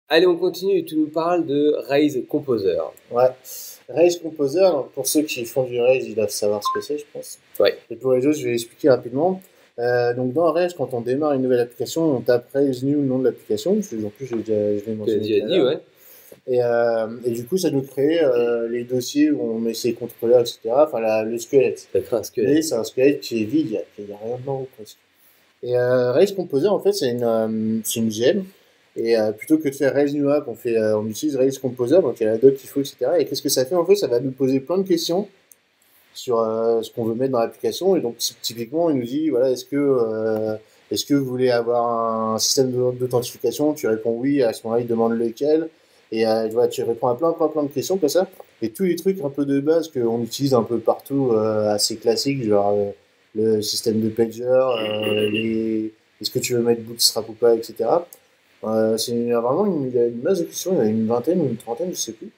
Allez, on continue. Tu nous parles de Rails Composer. Ouais. Rails Composer, donc pour ceux qui font du Rails, ils doivent savoir ce que c'est, je pense. Ouais. Et pour les autres, je vais expliquer rapidement. Donc dans Rails, quand on démarre une nouvelle application, on tape Rails new, le nom de l'application. En plus, je l'ai mentionné. Tu l'as déjà dit, ouais. Et du coup, ça nous crée les dossiers où on met ses contrôleurs, etc. Enfin, le squelette. Ça crée un squelette. Mais c'est un squelette qui est vide, il n'y a rien dedans presque. Et Rails Composer, en fait, c'est une gemme. Et plutôt que de faire Rails New App, on utilise Rails Composer, donc il y a la doc qu'il faut, etc. Et qu'est-ce que ça fait? En fait, ça va nous poser plein de questions sur ce qu'on veut mettre dans l'application. Et donc, typiquement, il nous dit, voilà, est-ce que vous voulez avoir un système d'authentification? Tu réponds oui, à ce moment-là, il demande lequel. Et voilà, tu réponds à plein de questions comme ça. Et tous les trucs un peu de base qu'on utilise un peu partout, assez classiques, genre le système de pager, est-ce que tu veux mettre Bootstrap ou pas, etc. Il y a vraiment une masse de questions, il y en a une vingtaine ou une trentaine, je sais plus.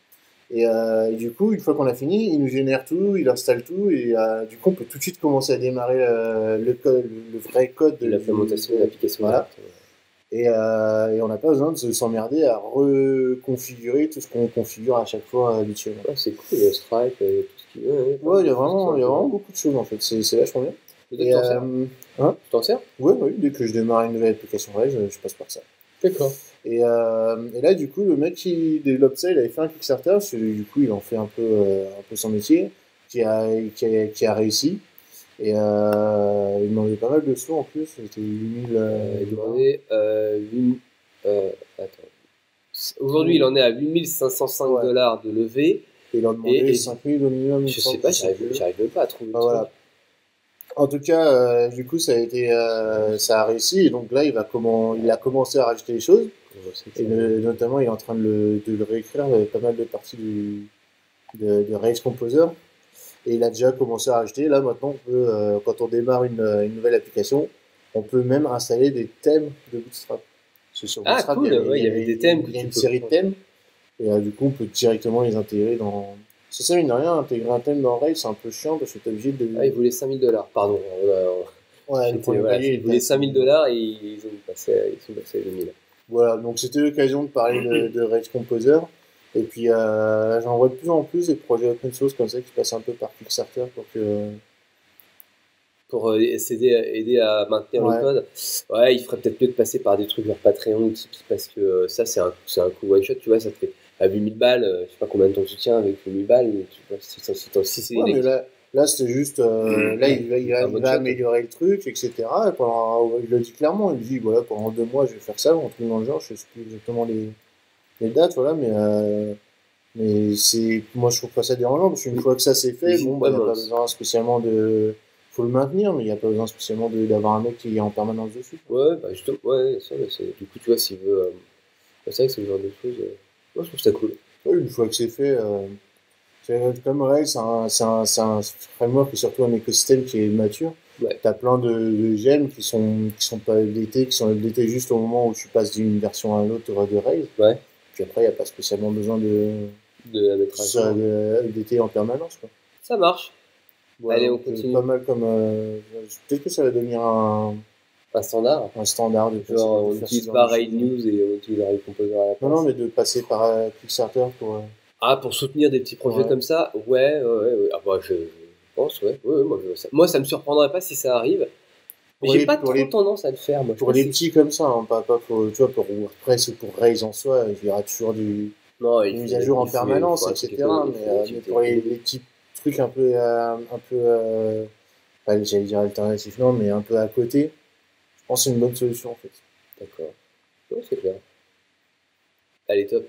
Et du coup, une fois qu'on a fini, il nous génère tout, il installe tout, et du coup, on peut tout de suite commencer à démarrer le vrai code de l'implémentation de l'application. Voilà. Et on n'a pas besoin de s'emmerder à reconfigurer tout ce qu'on configure à chaque fois habituellement. Ouais, c'est cool, le Stripe, tout ce qu'il veut. Ouais, il y a vraiment beaucoup de choses en fait, c'est vachement bien. Et tu t'en sers? Ouais, oui, dès que je démarre une nouvelle application Rails, je passe par ça. D'accord. Et là, du coup, le mec qui développe ça, il avait fait un Kickstarter, parce que du coup, il en fait un peu son métier, qui a réussi. Et il demandait pas mal de sous en plus, c'était 8000 il demandait 8... attends. Aujourd'hui, il en est à 8505 dollars de levée. Et il en demandait 5000 au minimum. Je sais pas, j'arrive même pas à trouver. Voilà. En tout cas, du coup, ça a réussi. Et donc là, il a commencé à rajouter les choses. Et notamment, il est en train de le réécrire pas mal de parties de Rails Composer. Et il a déjà commencé à rajouter. Là, maintenant, quand on démarre une nouvelle application, on peut même installer des thèmes de Bootstrap. Sur Bootstrap, cool, il y avait des thèmes. Il y a une série de thèmes. Et du coup, on peut directement les intégrer dans... C'est ça, mine de rien, intégrer un thème dans Rails, c'est un peu chiant parce que tu es obligé de... Ah, ils voulaient 5000 dollars, pardon. Ouais, ils voulaient 5000 dollars et ils sont passés à 2000. Voilà, donc c'était l'occasion de parler de Rails Composer. Et puis, j'en vois de plus en plus des projets open source comme ça qui passent un peu par Kickstarter pour aider à maintenir le code. Ouais, il ferait peut-être mieux de passer par des trucs genre Patreon ou Tipeee parce que ça, c'est un coup one shot, tu vois, ça te fait à 8000 balles, je sais pas combien de temps tu tiens avec 8000 balles, tu vois, si c'est mais là, c'était juste, là, il va améliorer le truc, etc. Et il le dit clairement, il dit, voilà, pendant 2 mois, je vais faire ça, un truc dans le genre, je sais plus exactement les dates, voilà, mais moi, je trouve pas ça dérangeant, parce qu'une fois que ça c'est fait, il n'y a pas besoin spécialement faut le maintenir, mais il n'y a pas besoin spécialement d'avoir un mec qui est en permanence dessus. Ouais, bah justement, ouais, ça, du coup, tu vois, s'il veut, c'est vrai que c'est le genre de choses, moi, je trouve ça cool. Ouais, une fois que c'est fait, comme Rails, c'est un framework et surtout un écosystème qui est mature. Ouais. Tu as plein de gemmes qui sont pas updatées, qui sont updatées juste au moment où tu passes d'une version à l'autre de Rails. Ouais. Puis après, il n'y a pas spécialement besoin de la mettre à jour. Updater en permanence, quoi. Ça marche. Voilà, allez, on continue. Pas mal comme. Peut-être que ça va devenir un standard. Un standard. Genre, on n'utilise pas Rails News et on utilise Rails Composer à la place. Non, mais de passer par Kickstarter pour. Pour soutenir des petits projets comme ça, ouais. Ah bah, je pense, ouais. Moi, ça me surprendrait pas si ça arrive. Mais j'ai pas trop tendance à le faire, moi. Pour les petits comme ça, hein, pas tu vois, pour WordPress ou pour Rails en soi, il y aura toujours des mises à jour en permanence, etc. Mais pour les petits trucs un peu j'allais dire alternatif, non, mais un peu à côté, je pense que c'est une bonne solution, en fait. D'accord. Ouais, c'est clair. Allez, top.